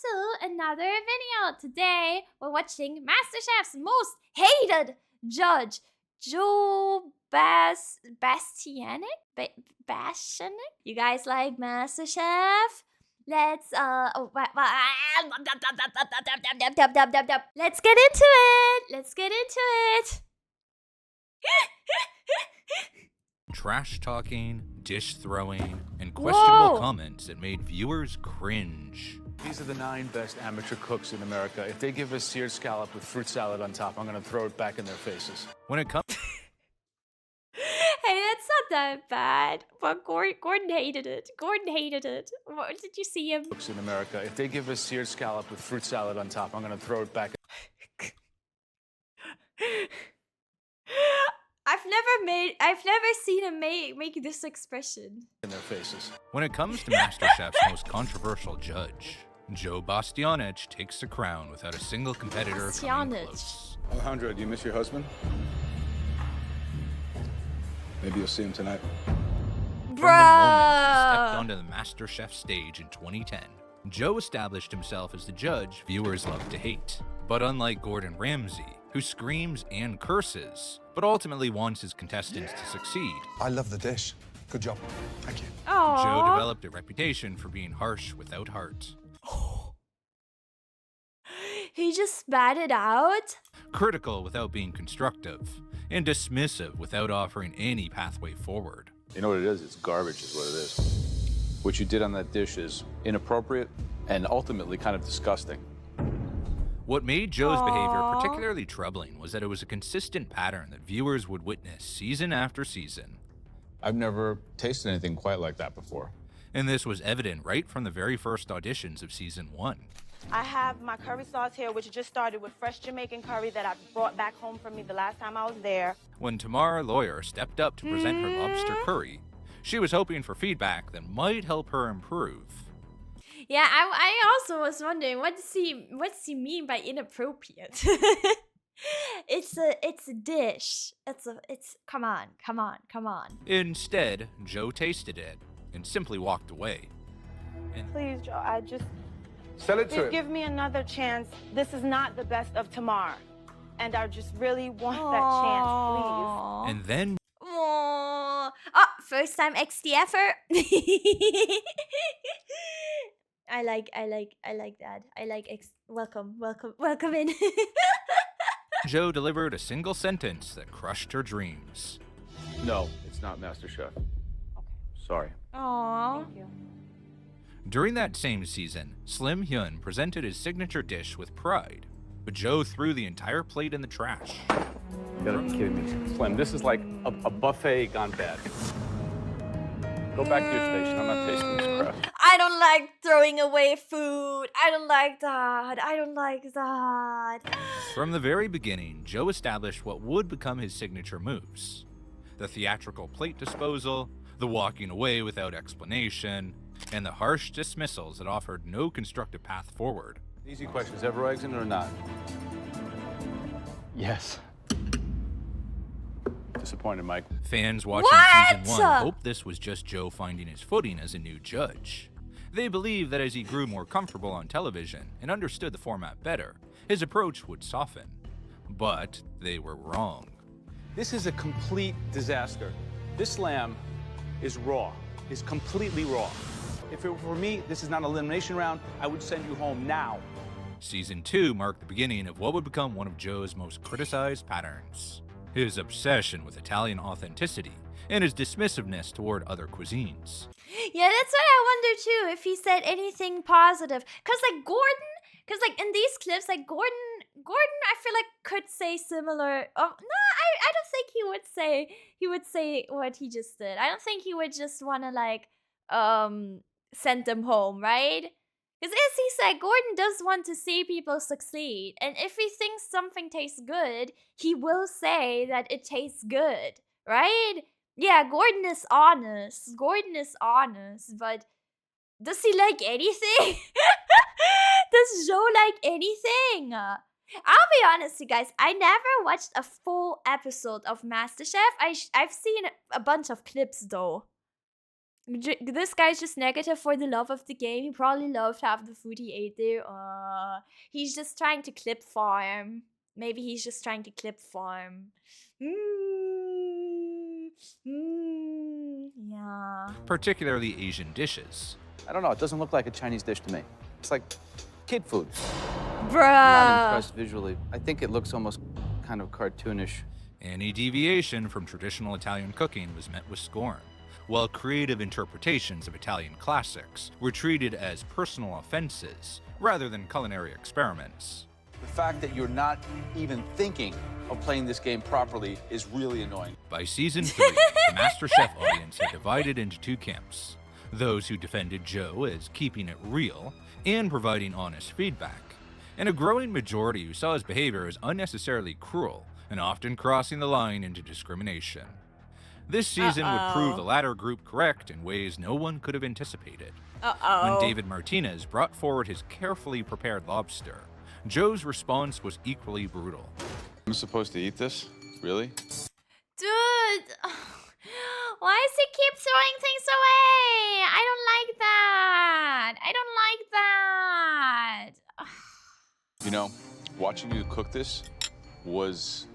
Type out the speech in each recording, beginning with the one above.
to another video. Today, we're watching MasterChef's most hated judge, Joe Bastianic? Bastianic? You guys like MasterChef? Let's let's get into it. Let's get into it. Trash talking, dish throwing, and questionable comments that made viewers cringe. These are the 9 best amateur cooks in America. If they give us seared scallop with fruit salad on top, I'm gonna throw it back in their faces. When it comes Hey, that's not that bad. But Gordon hated it. Gordon hated it. What, did you see him? Cooks in America. If they give us seared scallop with fruit salad on top, I'm gonna throw it back. I've never seen him make this expression In their faces. When it comes to MasterChef's most controversial judge, Joe Bastianic takes the crown without a single competitor coming Bastianic. close. Alejandro, do you miss your husband? Maybe you'll see him tonight. From the moment he stepped onto the MasterChef stage in 2010, Joe established himself as the judge viewers love to hate. But unlike Gordon Ramsay, who screams and curses, but ultimately wants his contestants to succeed, I love the dish. Good job. Thank you. Joe developed a reputation for being harsh without heart. He just spat it out. Critical without being constructive, and dismissive without offering any pathway forward. You know what it is? It's garbage is what it is. What you did on that dish is inappropriate and ultimately kind of disgusting. What made Joe's behavior particularly troubling was that it was a consistent pattern that viewers would witness season after season. I've never tasted anything quite like that before. And this was evident right from the very first auditions of season 1. I have my curry sauce here, which just started with fresh Jamaican curry that I brought back home from me the last time I was there. When Tamara Lawyer stepped up to present her lobster curry, she was hoping for feedback that might help her improve. Yeah, I also was wondering what's he mean by inappropriate? It's a dish. It's come on. Instead, Joe tasted it and simply walked away. Please, Joe, Sell it to please him. give me another chance. This is not the best of tomorrow. And I just really want that chance, And then Oh, first time XDFer. I like that. I like welcome in. Joe delivered a single sentence that crushed her dreams. No, it's not MasterChef. Sorry. Aww. Thank you. During that same season, Slim Hyun presented his signature dish with pride, but Joe threw the entire plate in the trash. You gotta be kidding me. Slim, this is like a buffet gone bad. Go back to your station. I'm not tasting this crap. I don't like throwing away food. I don't like that. From the very beginning, Joe established what would become his signature moves. The theatrical plate disposal, the walking away without explanation, and the harsh dismissals that offered no constructive path forward. Easy questions. Ever eggs in it or not? Yes. Disappointed, Mike. Fans watching season 1 hoped this was just Joe finding his footing as a new judge. They believed that as he grew more comfortable on television and understood the format better, his approach would soften. But they were wrong. This is a complete disaster. This lamb is raw. Is completely raw. If it were for me, this is not an elimination round. I would send you home now. Season 2 marked the beginning of what would become one of Joe's most criticized patterns. His obsession with Italian authenticity and his dismissiveness toward other cuisines. Yeah, that's what I wonder too, if he said anything positive. Cause in these clips, Gordon, I feel like could say similar. Oh no, I don't think he would say what he just did. I don't think he would just wanna send them home, right? Because as he said, Gordon does want to see people succeed. And if he thinks something tastes good, he will say that it tastes good, right? Yeah, Gordon is honest. But does he like anything? Does Joe like anything? I'll be honest, you guys. I never watched a full episode of MasterChef. I've seen a bunch of clips, though. This guy's just negative for the love of the game. He probably loved half the food he ate there. He's just trying to clip farm. Maybe he's just trying to clip farm. Yeah. particularly Asian dishes. I don't know. It doesn't look like a Chinese dish to me. It's like kid food. I'm not Bruh. impressed visually. I think it looks almost kind of cartoonish. Any deviation from traditional Italian cooking was met with scorn, while creative interpretations of Italian classics were treated as personal offenses rather than culinary experiments. The fact that you're not even thinking of playing this game properly is really annoying. By season 3, the MasterChef audience had divided into two camps: those who defended Joe as keeping it real and providing honest feedback, and a growing majority who saw his behavior as unnecessarily cruel and often crossing the line into discrimination. This season would prove the latter group correct in ways no one could have anticipated. When David Martinez brought forward his carefully prepared lobster, Joe's response was equally brutal. I'm supposed to eat this? Really? Dude. Why does he keep throwing things away? I don't like that. I don't like that. You know, watching you cook this was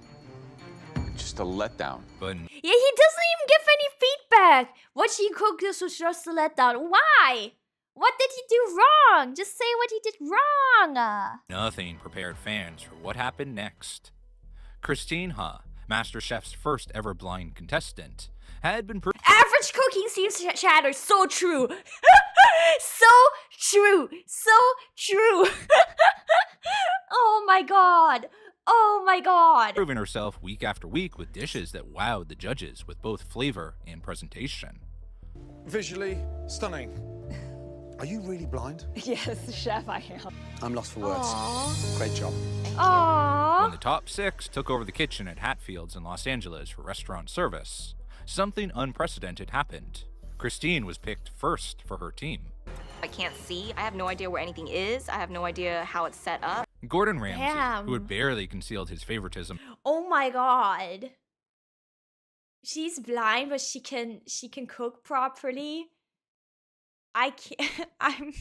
just a letdown. But Yeah, he doesn't even give any feedback. What he cooked this was just a letdown. Why? What did he do wrong? Just say what he did wrong. nothing prepared fans for what happened next. Christine Ha, MasterChef's first ever blind contestant, had been Average cooking seems chatter. So true. So true. So true. Oh my god. Oh my god. proving herself week after week with dishes that wowed the judges with both flavor and presentation. Visually stunning. Are you really blind? Yes, chef, I am. I'm lost for words. Great job. When Aww. the top 6 took over the kitchen at Hatfields in Los Angeles for restaurant service, something unprecedented happened. Christine was picked first for her team. I can't see. I have no idea where anything is. I have no idea how it's set up. Gordon Ramsay, Damn. who had barely concealed his favoritism, Oh my god. She's blind, but she can cook properly. I can't.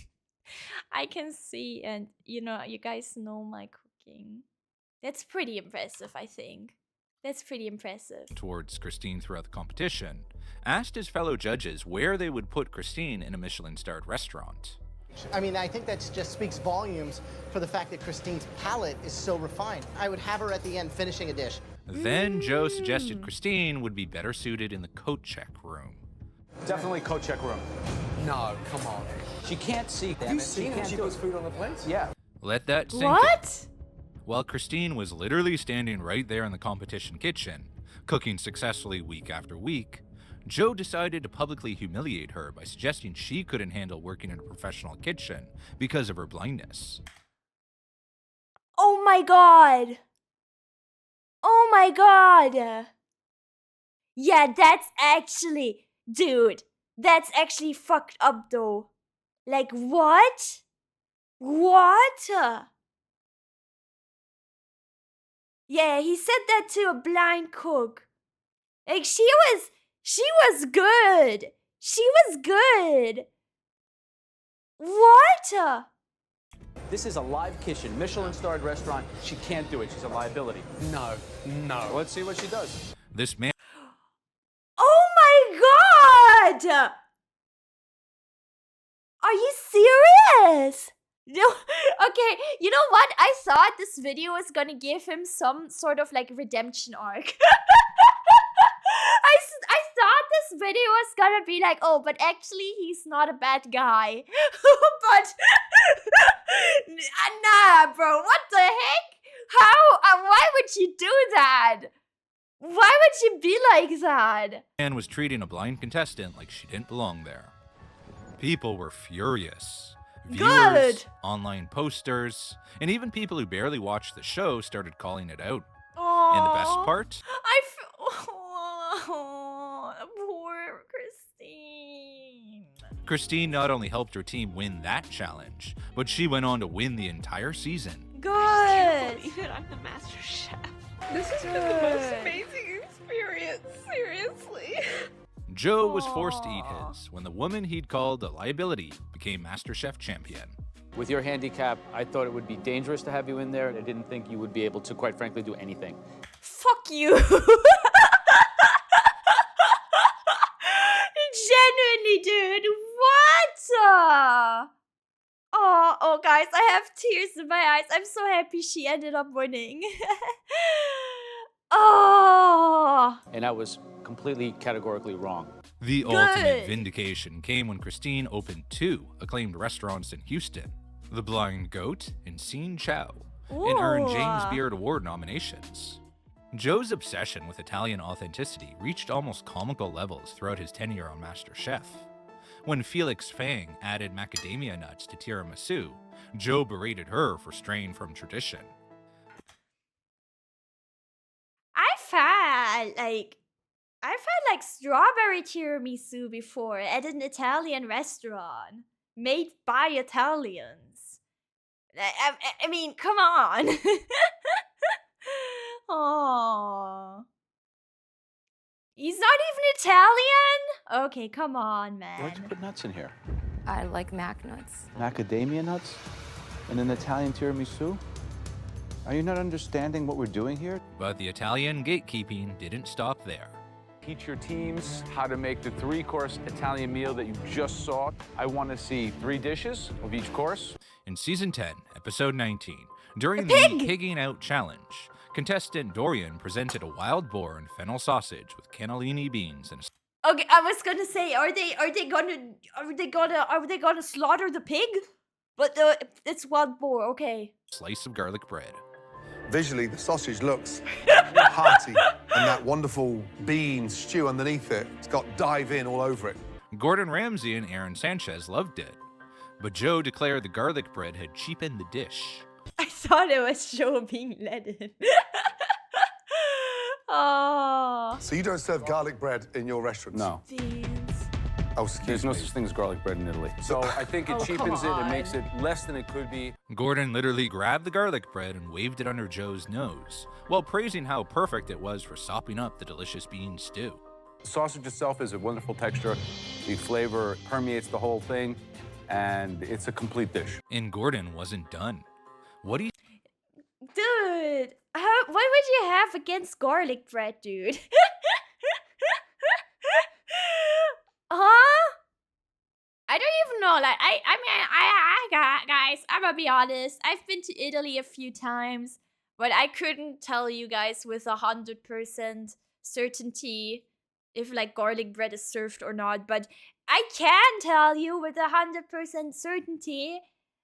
I can see, and you guys know my cooking. That's pretty impressive, I think. That's pretty impressive. towards Christine throughout the competition, asked his fellow judges where they would put Christine in a Michelin-starred restaurant. I mean, I think that just speaks volumes for the fact that Christine's palate is so refined. I would have her at the end finishing a dish. Then Joe suggested Christine would be better suited in the coat check room. Definitely coat check room. No, come on. She can't see. Have you seen how she puts food on the plate? Yeah. Let that sink in. What? While Christine was literally standing right there in the competition kitchen, cooking successfully week after week, Joe decided to publicly humiliate her by suggesting she couldn't handle working in a professional kitchen because of her blindness. Oh my god. Oh my god. Yeah, that's actually, dude, that's actually fucked up though. Like, what? What? Yeah, he said that to a blind cook. Like, she was good. She was good. What? This is a live kitchen, Michelin-starred restaurant. She can't do it. She's a liability. No, no. Let's see what she does. This man Oh my god! Are you serious? No. Okay, you know what? I thought this video was gonna give him some sort of like redemption arc. I thought this video was gonna be like, oh, but actually he's not a bad guy. But nah, bro, what the heck? How? Why would you do that? Why would you be like that? was treating a blind contestant like she didn't belong there. People were furious. Viewers, Good. online posters, and even people who barely watched the show started calling it out. Oh, And the best part? Poor Christine. Christine not only helped her team win that challenge, but she went on to win the entire season. Good. I'm the master chef. This has been the most amazing experience, seriously. Joe was forced to eat his when the woman he'd called a liability became MasterChef champion. With your handicap, I thought it would be dangerous to have you in there. I didn't think you would be able to, quite frankly, do anything. Fuck you. Genuinely, dude. What? Oh, guys, I have tears in my eyes. I'm so happy she ended up winning. Oh. And I was completely categorically wrong. The ultimate vindication came when Christine opened 2 acclaimed restaurants in Houston, The Blind Goat and Scene Chow, and earned James Beard Award nominations. Joe's obsession with Italian authenticity reached almost comical levels throughout his tenure on MasterChef. When Felix Fang added macadamia nuts to tiramisu, Joe berated her for straying from tradition. I've had like strawberry tiramisu before at an Italian restaurant made by Italians. I mean, come on. Oh. He's not even Italian? Okay, come on, man. Why'd you put nuts in here? I like mac nuts. Macadamia nuts? And an Italian tiramisu? Are you not understanding what we're doing here? But the Italian gatekeeping didn't stop there. Teach your teams how to make the 3-course Italian meal that you just saw. I want to see 3 dishes of each course. In Season 10, Episode 19, during the Pigging Out Challenge, contestant Dorian presented a wild boar and fennel sausage with cannellini beans and a Okay, I was gonna say, are they gonna slaughter the pig? But it's wild boar, okay. slice of garlic bread. Visually, the sausage looks hearty, and that wonderful bean stew underneath it, it's got dive in all over it. Gordon Ramsay and Aaron Sanchez loved it, but Joe declared the garlic bread had cheapened the dish. I thought it was Joe being let in. Oh. So you don't serve garlic bread in your restaurants? No. Beans. Oh, excuse There's no me. such thing as garlic bread in Italy. So I think it cheapens it and makes it less than it could be. Gordon literally grabbed the garlic bread and waved it under Joe's nose, while praising how perfect it was for sopping up the delicious bean stew. The sausage itself is a wonderful texture. The flavor permeates the whole thing, and it's a complete dish. And Gordon wasn't done. What do you... Dude, what would you have against garlic bread, dude? Huh? I don't even know. Like, guys, I'm gonna be honest. I've been to Italy a few times, but I couldn't tell you guys with 100% certainty if like garlic bread is served or not. But I can tell you with 100% certainty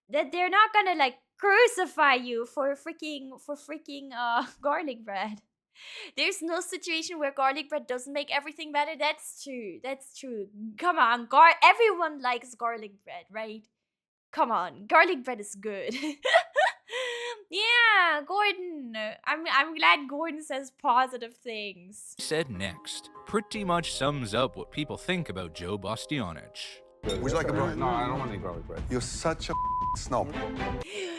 that they're not gonna like crucify you for freaking garlic bread. There's no situation where garlic bread doesn't make everything better. That's true. That's true. Come on, everyone likes garlic bread, right? Come on, garlic bread is good. Yeah, Gordon. I'm glad Gordon says positive things. said next pretty much sums up what people think about Joe Bastianich. Would you like a bread? No, I don't want any garlic bread. You're such a snob.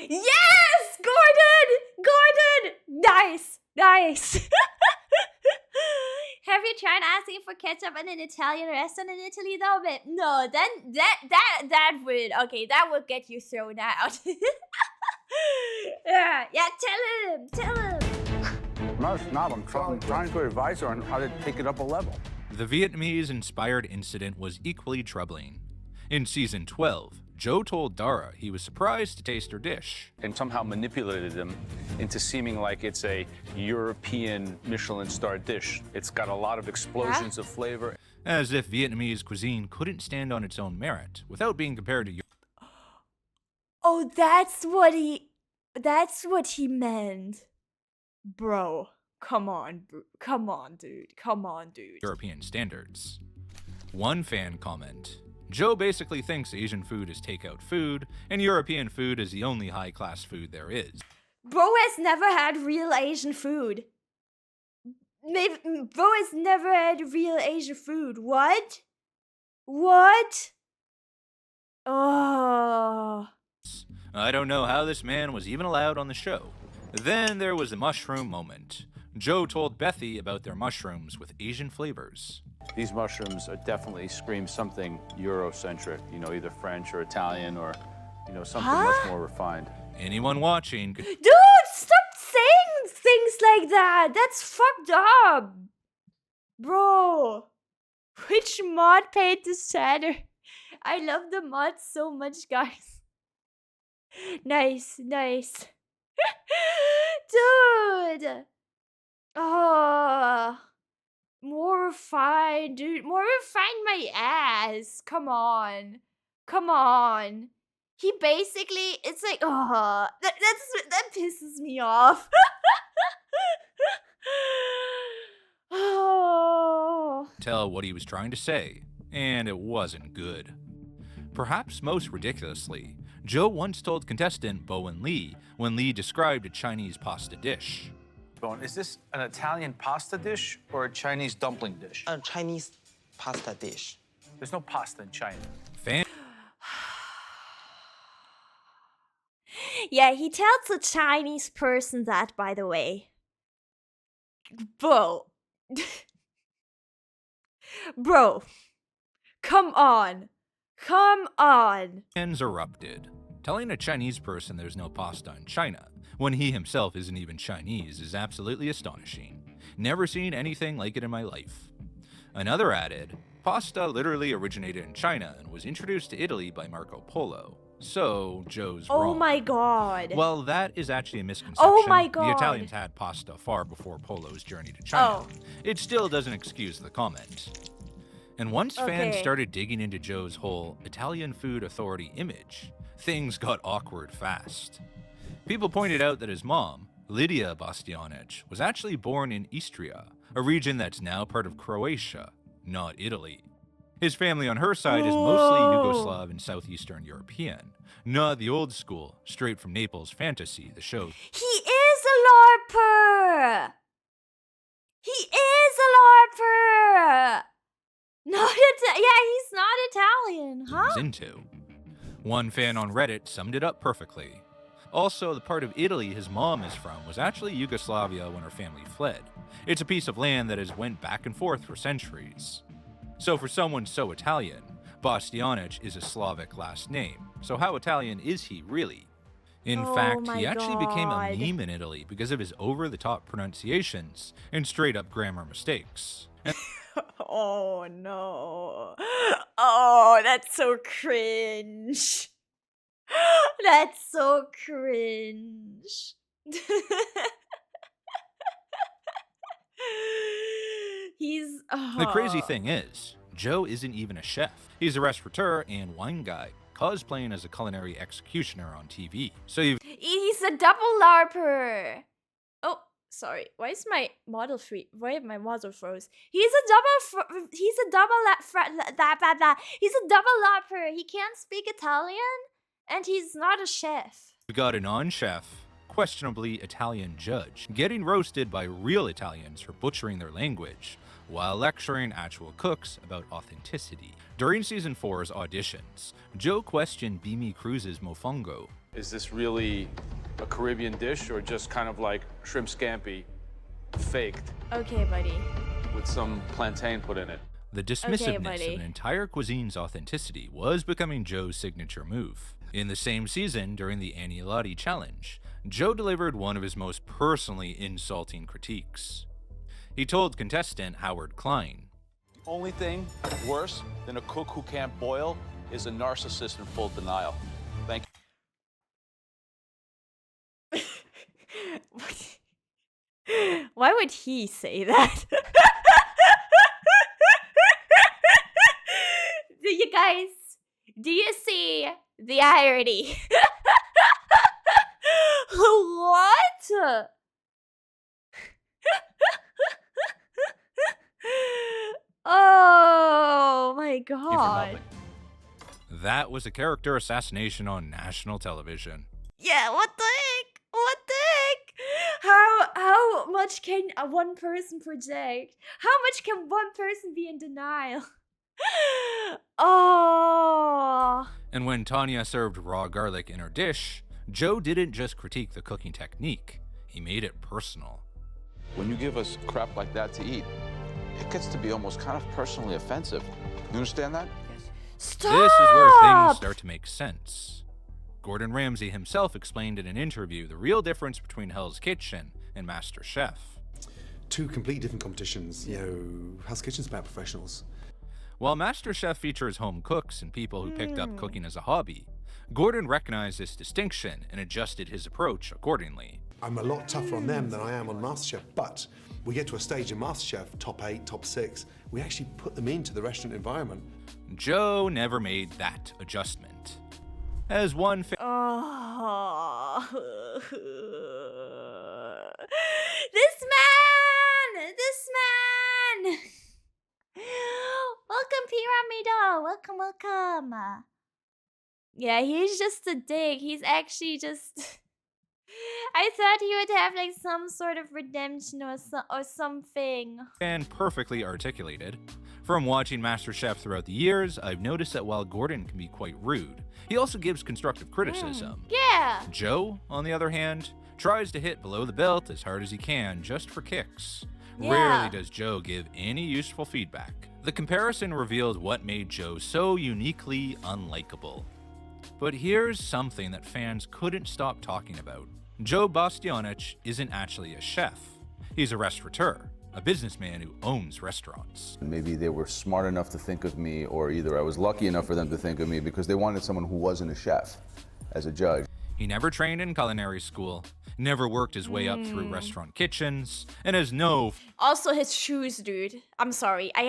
Yes, Gordon! Gordon! Nice, nice. Have you tried asking for ketchup in an Italian restaurant in Italy though? But no, then that would get you thrown out. Yeah, tell him. I'm not a snob. I'm trying to advise her on how to take it up a level. The Vietnamese-inspired incident was equally troubling. In Season 12, Joe told Dara he was surprised to taste her dish. And somehow manipulated them into seeming like it's a European Michelin-starred dish. It's got a lot of explosions of flavor. As if Vietnamese cuisine couldn't stand on its own merit without being compared to Oh, that's what he meant. Bro, come on, dude. European standards. One fan comment, Joe basically thinks Asian food is takeout food, and European food is the only high-class food there is. Bro has never had real Asian food. Bro has never had real Asian food. What? Oh. I don't know how this man was even allowed on the show. Then there was the mushroom moment. Joe told Bethy about their mushrooms with Asian flavors. These mushrooms are definitely scream something Eurocentric, you know, either French or Italian or, you know, something much more refined. Anyone watching could... Dude, stop saying things like that. That's fucked up. Bro. Which mod paid this shatter? I love the mod so much, guys. Nice, nice. Dude. Oh. More refined, dude. More refined my ass. Come on. Come on. He basically, it's like, oh, that pisses me off. Oh. tell what he was trying to say, and it wasn't good. Perhaps most ridiculously, Joe once told contestant Bowen Lee when Lee described a Chinese pasta dish. Bowen, is this an Italian pasta dish or a Chinese dumpling dish? A Chinese pasta dish. There's no pasta in China. Yeah, he tells a Chinese person that, by the way. Bro. Bro. Come on. Come on. Fans erupted. Telling a Chinese person there's no pasta in China, when he himself isn't even Chinese, is absolutely astonishing. Never seen anything like it in my life. Another added, pasta literally originated in China and was introduced to Italy by Marco Polo. So, Joe's wrong. Oh my god. Well, that is actually a misconception. Oh my god. The Italians had pasta far before Polo's journey to China. Oh. It still doesn't excuse the comment. And once fans started digging into Joe's whole Italian food authority image, things got awkward fast. People pointed out that his mom, Lydia Bastianich, was actually born in Istria, a region that's now part of Croatia, not Italy. His family on her side is mostly Yugoslav and Southeastern European, not the old school, straight from Naples fantasy, the show. He is a LARPer! He is a LARPer! He's not Italian, huh? He's into. One fan on Reddit summed it up perfectly. Also, the part of Italy his mom is from was actually Yugoslavia when her family fled. It's a piece of land that has went back and forth for centuries. So for someone so Italian, Bastianich is a Slavic last name. So how Italian is he really? In fact, he actually became a meme in Italy because of his over-the-top pronunciations and straight-up grammar mistakes. Oh no. Oh, that's so cringe. That's so cringe. The crazy thing is, Joe isn't even a chef. He's a restaurateur and wine guy, cosplaying as a culinary executioner on TV. So he's a double LARPer. Oh, sorry. Why is my model free? Why my model froze? He's a double LARPer. He can't speak Italian, and he's not a chef. we got a non-chef, questionably Italian judge getting roasted by real Italians for butchering their language, while lecturing actual cooks about authenticity. During season 4's auditions, Joe questioned Bimi Cruz's mofongo. Is this really a Caribbean dish or just kind of like shrimp scampi faked? Okay, buddy. With some plantain put in it. The dismissiveness of an entire cuisine's authenticity was becoming Joe's signature move. In the same season, during the Annie Lottie challenge, Joe delivered one of his most personally insulting critiques. He told contestant Howard Klein, The only thing worse than a cook who can't boil is a narcissist in full denial. Thank you. Why would he say that? Do you see the irony? What? Oh my god. That was a character assassination on national television. Yeah, what the heck? What the heck? How much can one person project? How much can one person be in denial? Oh. And when Tanya served raw garlic in her dish, Joe didn't just critique the cooking technique, he made it personal. When you give us crap like that to eat, it gets to be almost kind of personally offensive. You understand that? Stop! This is where things start to make sense. Gordon Ramsay himself explained in an interview the real difference between Hell's Kitchen and MasterChef. Two completely different competitions. You know, Hell's Kitchen's about professionals. While MasterChef features home cooks and people who picked up cooking as a hobby, Gordon recognized this distinction and adjusted his approach accordingly. I'm a lot tougher on them than I am on MasterChef, but we get to a stage in MasterChef, top 8, top 6, we actually put them into the restaurant environment. Joe never made that adjustment. As one Oh. This man! Welcome, Pyramida! Welcome. Yeah, he's just a dick. He's actually just... I thought he would have like some sort of redemption or something. And perfectly articulated. From watching MasterChef throughout the years, I've noticed that while Gordon can be quite rude, he also gives constructive criticism. Yeah. Joe, on the other hand, tries to hit below the belt as hard as he can just for kicks. Yeah. Rarely does Joe give any useful feedback. The comparison revealed what made Joe so uniquely unlikable. But here's something that fans couldn't stop talking about. Joe Bastianich isn't actually a chef. He's a restaurateur, a businessman who owns restaurants. Maybe they were smart enough to think of me, or either I was lucky enough for them to think of me because they wanted someone who wasn't a chef as a judge. He never trained in culinary school, never worked his way up through restaurant kitchens, and has no... Also his shoes, dude. I'm sorry. I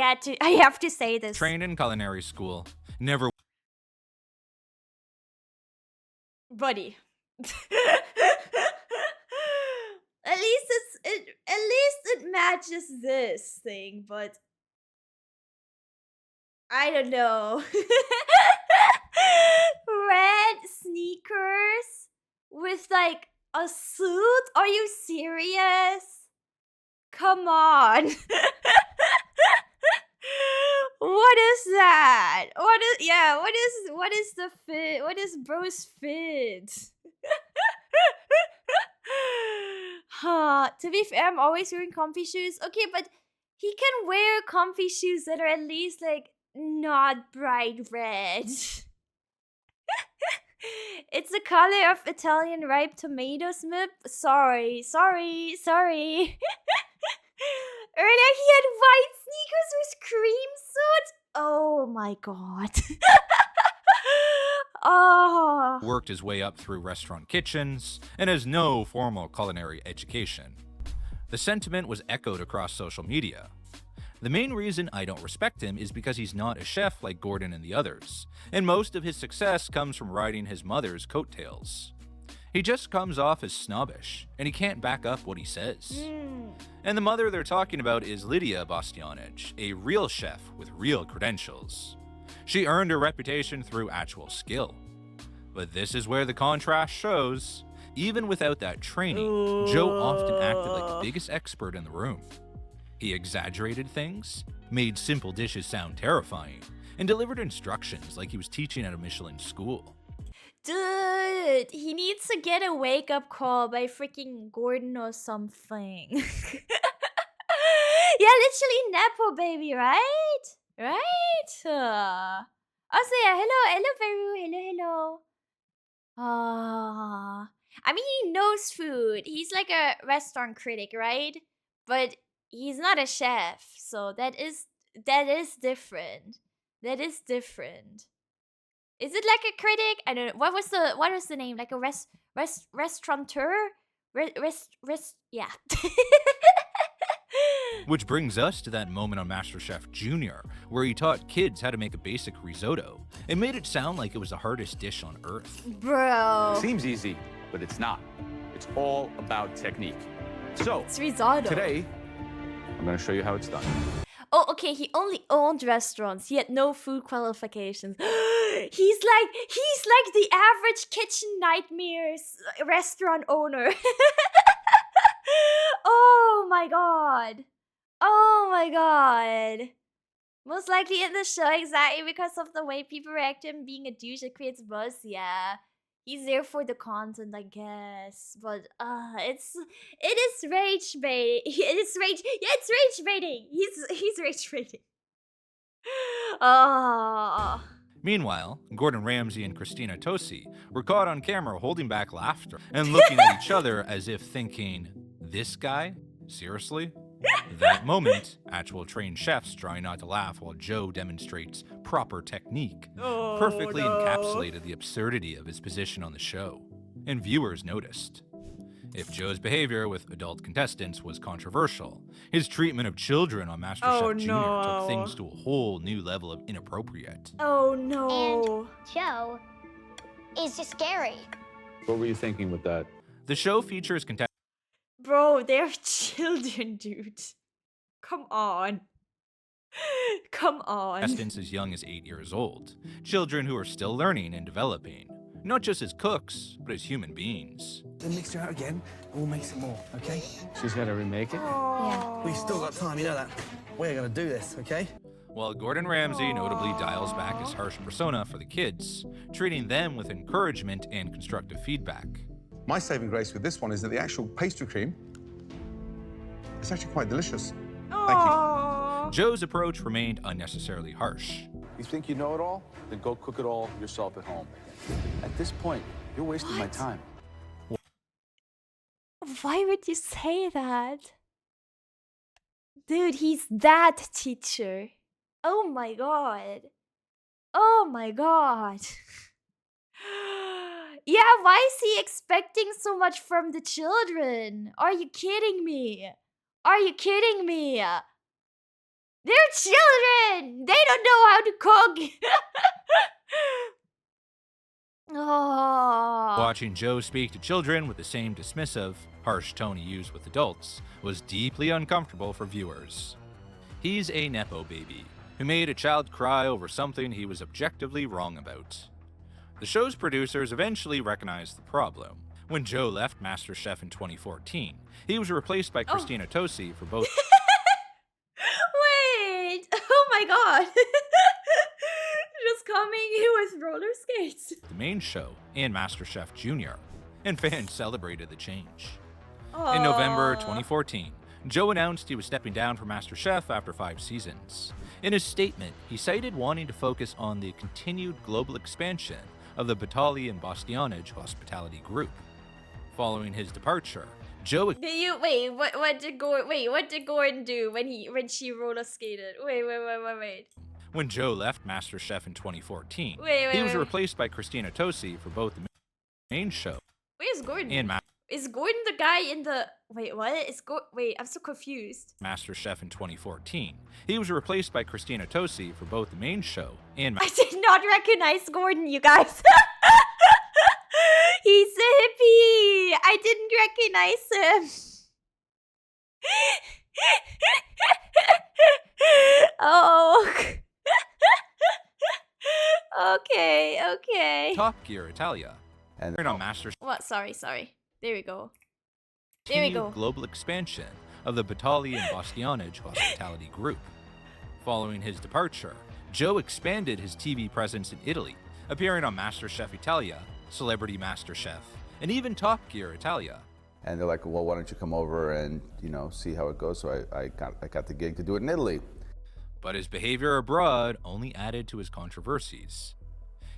have to say this. Trained in culinary school, never... Buddy. At least it matches this thing, but I don't know. Red sneakers with like a suit? Are you serious? Come on. What is that? What is the fit? What is bro's fit? To be fair, I'm always wearing comfy shoes. Okay, but he can wear comfy shoes that are at least like not bright red. It's the color of Italian ripe tomatoes, Mip. Sorry. Earlier he had white sneakers with cream suit. Oh my god. Oh. Worked his way up through restaurant kitchens and has no formal culinary education. The sentiment was echoed across social media. The main reason I don't respect him is because he's not a chef like Gordon and the others, and most of his success comes from riding his mother's coattails. He just comes off as snobbish, and he can't back up what he says. And the mother they're talking about is Lydia Bastianich, a real chef with real credentials. She earned her reputation through actual skill. But this is where the contrast shows. Even without that training, Joe often acted like the biggest expert in the room. He exaggerated things, made simple dishes sound terrifying, and delivered instructions like he was teaching at a Michelin school. Dude, he needs to get a wake-up call by freaking Gordon or something. Yeah, literally Nepo baby, right? Right? Also, yeah, hello, Veru, hello. I mean, he knows food. He's like a restaurant critic, right? But he's not a chef, so that is different. That is different. Is it like a critic? I don't know. What was the name? Like a restaurateur? Yeah. Which brings us to that moment on MasterChef Junior, where he taught kids how to make a basic risotto and made it sound like it was the hardest dish on earth. Bro. It seems easy, but it's not. It's all about technique. So, it's risotto. Today, I'm going to show you how it's done. Oh, okay, he only owned restaurants. He had no food qualifications. He's like the average kitchen nightmares restaurant owner. Oh my god. Oh my god. Most likely in the show, exactly because of the way people react to him being a douche, it creates buzz, yeah. He's there for the content, I guess. But it is rage baiting. It is rage. Yeah, it's rage baiting. He's rage baiting. Ah. Meanwhile, Gordon Ramsay and Christina Tosi were caught on camera holding back laughter and looking at each other as if thinking, "This guy? Seriously?" That moment, actual trained chefs try not to laugh while Joe demonstrates proper technique, perfectly encapsulated the absurdity of his position on the show, and viewers noticed. If Joe's behavior with adult contestants was controversial, his treatment of children on MasterChef Junior took things to a whole new level of inappropriate. Oh no. And Joe is just scary. What were you thinking with that? The show features contestants. Bro, they're children, dude. Come on. Come on. Contestants as young as 8 years old. Children who are still learning and developing, not just as cooks, but as human beings. Then mix it out again, and we'll make some more, okay? She's got to remake it? Yeah. We've still got time, you know that. We're gonna do this, okay? While Gordon Ramsay notably dials back his harsh persona for the kids, treating them with encouragement and constructive feedback. My saving grace with this one is that the actual pastry cream is actually quite delicious. Thank you. Joe's approach remained unnecessarily harsh. You think you know it all? Then go cook it all yourself at home. At this point, you're wasting my time. Why would you say that? Dude, he's that teacher. Oh my god. Oh my god. Yeah, why is he expecting so much from the children? Are you kidding me? Are you kidding me? They're children! They don't know how to cook! Oh. Watching Joe speak to children with the same dismissive, harsh tone he used with adults was deeply uncomfortable for viewers. He's a Nepo baby who made a child cry over something he was objectively wrong about. The show's producers eventually recognized the problem. When Joe left MasterChef in 2014, he was replaced by Christina Tosi for both. Wait! Oh my god! Just coming in with roller skates. The main show and MasterChef Junior, and fans celebrated the change. In November 2014, Joe announced he was stepping down from MasterChef after 5 seasons. In his statement, he cited wanting to focus on the continued global expansion of the Batali and Bastianage hospitality group. Following his departure, Joe. What did Gordon do when she roller skated? Wait. When Joe left MasterChef in 2014, Wait. he was replaced by Christina Tosi for both the main show. Where's Gordon? And Is Gordon the guy in the... Wait, what? Wait, I'm so confused. MasterChef in 2014. He was replaced by Christina Tosi for both the main show and I did not recognize Gordon, you guys. He's a hippie. I didn't recognize him. Oh. Okay. Top Gear Italia. And on MasterChef. What? Sorry. There we go. Global expansion of the Batali and Bastianage hospitality group. Following his departure, Joe expanded his TV presence in Italy, appearing on MasterChef Italia, Celebrity MasterChef, and even Top Gear Italia. And they're like, well, why don't you come over and, see how it goes? So I got the gig to do it in Italy. But his behavior abroad only added to his controversies.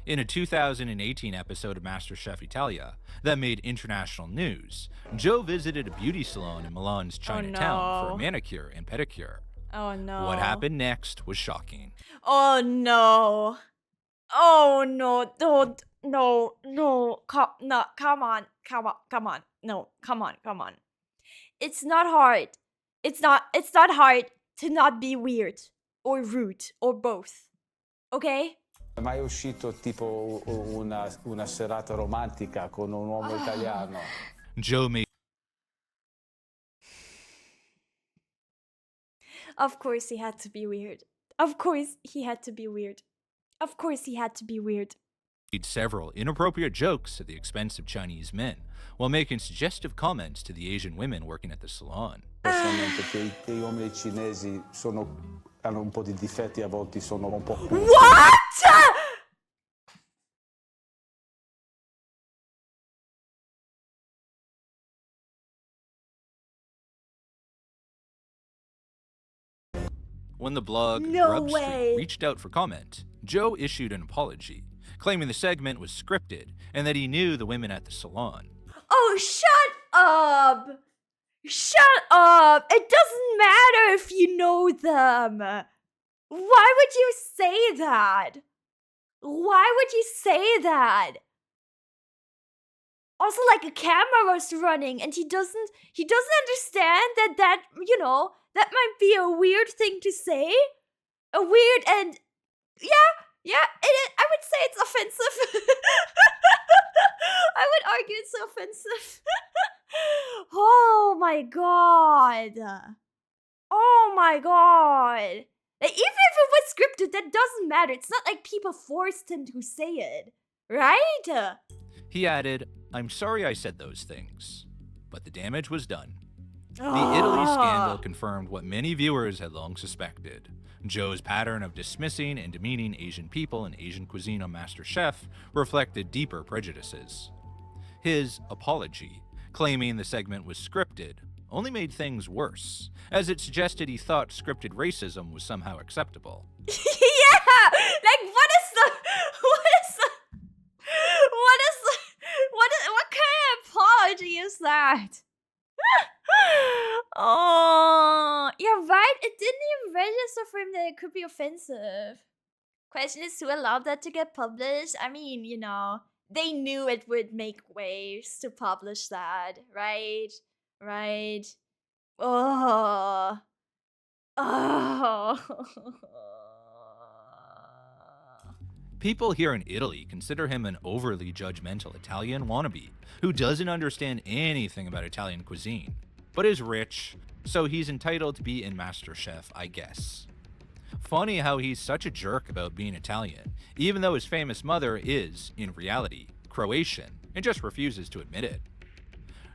In a 2018 episode of MasterChef Italia that made international news, Joe visited a beauty salon in Milan's Chinatown for a manicure and pedicure. Oh no. What happened next was shocking. Oh no. Don't. No. Come on. No, come on. It's not hard. It's not hard to not be weird or rude or both. Okay? È mai uscito tipo una serata romantica con un uomo italiano? Joe made. Of course he had to be weird. Made several inappropriate jokes at the expense of Chinese men, while making suggestive comments to the Asian women working at the salon. Personalmente che gli uomini cinesi hanno un po' di difetti, a volte sono un po'... What? When the blog No Grub Street way. reached out for comment, Joe issued an apology, claiming the segment was scripted and that he knew the women at the salon. Oh, shut up! Shut up! It doesn't matter if you know them. Why would you say that? Why would you say that? Also, like, a camera was running and he doesn't understand that you know, that might be a weird thing to say. A weird and yeah, I would say it's offensive. I would argue it's offensive. Oh my god. Oh my god. Like, even if it was scripted, that doesn't matter. It's not like people forced him to say it, right? He added, "I'm sorry I said those things, but the damage was done." The Italy scandal confirmed what many viewers had long suspected. Joe's pattern of dismissing and demeaning Asian people and Asian cuisine on MasterChef reflected deeper prejudices. His apology, claiming the segment was scripted, only made things worse, as it suggested he thought scripted racism was somehow acceptable. Yeah! Like, what kind of apology is that? Oh, you're right. It didn't even register for him that it could be offensive. Question is, who allowed that to get published? I mean, you know, they knew it would make waves to publish that, right? Right? Oh. Oh. People here in Italy consider him an overly judgmental Italian wannabe who doesn't understand anything about Italian cuisine, but is rich, so he's entitled to be in MasterChef, I guess. Funny how he's such a jerk about being Italian, even though his famous mother is, in reality, Croatian, and just refuses to admit it.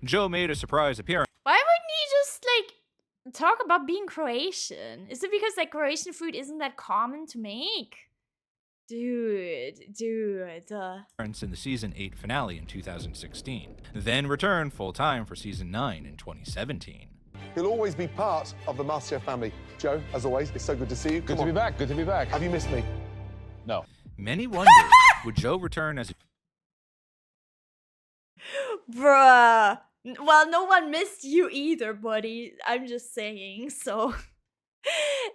Joe made a surprise appearance. Why wouldn't he just, like, talk about being Croatian? Is it because, like, Croatian food isn't that common to make? Dude. In the season 8 finale in 2016, then returned full-time for season 9 in 2017. He'll always be part of the MasterChef family. Joe, as always, it's so good to see you. Good to be back. Good to be back. Have you missed me? No. Many wondered, would Joe return as a Bruh. Well, no one missed you either, buddy. I'm just saying, so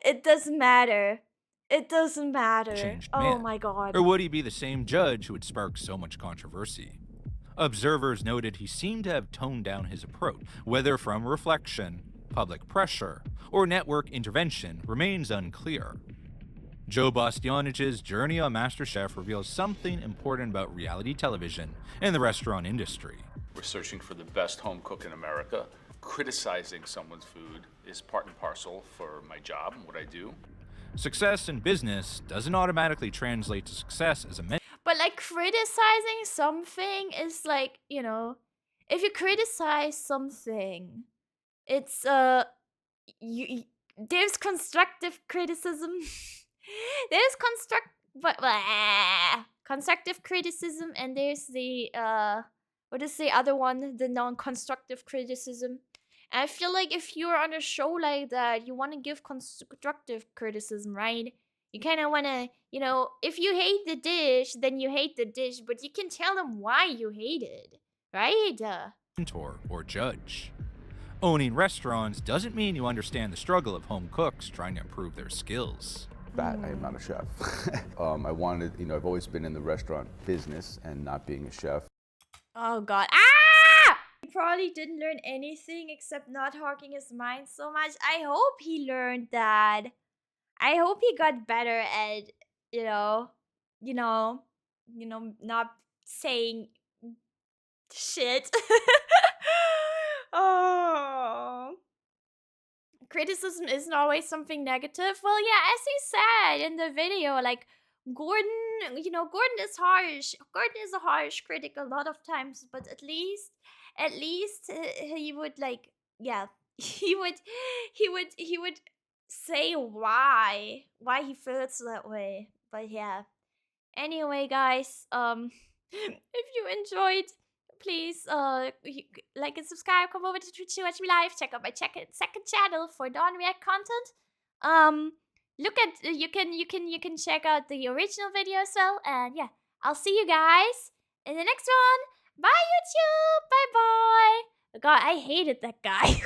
it doesn't matter. It doesn't matter. changed Oh man? my god. Or would he be the same judge who had sparked so much controversy? Observers noted he seemed to have toned down his approach, whether from reflection, public pressure, or network intervention remains unclear. Joe Bastianich's journey on MasterChef reveals something important about reality television and the restaurant industry. We're searching for the best home cook in America. Criticizing someone's food is part and parcel for my job and what I do. Success in business doesn't automatically translate to success as a But, like, criticizing something is like, you know, if you criticize something, it's there's constructive criticism. There's constructive criticism, and there's the what is the other one? The non-constructive criticism. And I feel like if you're on a show like that, you want to give constructive criticism, right? You kind of want to, you know, if you hate the dish, then you hate the dish, but you can tell them why you hate it, right? mentor or judge. Owning restaurants doesn't mean you understand the struggle of home cooks trying to improve their skills. That I am not a chef. I wanted, I've always been in the restaurant business and not being a chef. Oh god. Ah! He probably didn't learn anything except not hogging his mind so much. I hope he learned that. I hope he got better at, not saying shit. Oh. Criticism isn't always something negative. Well, yeah, as he said in the video, like, Gordon is harsh. Gordon is a harsh critic a lot of times, but at least he would, like, yeah, he would say why he feels that way. But yeah. Anyway, guys, if you enjoyed, please like and subscribe. Come over to Twitch to watch me live. Check out my second channel for non-react content. look at you can check out the original video as well. And yeah, I'll see you guys in the next one. Bye YouTube. Bye bye. God, I hated that guy.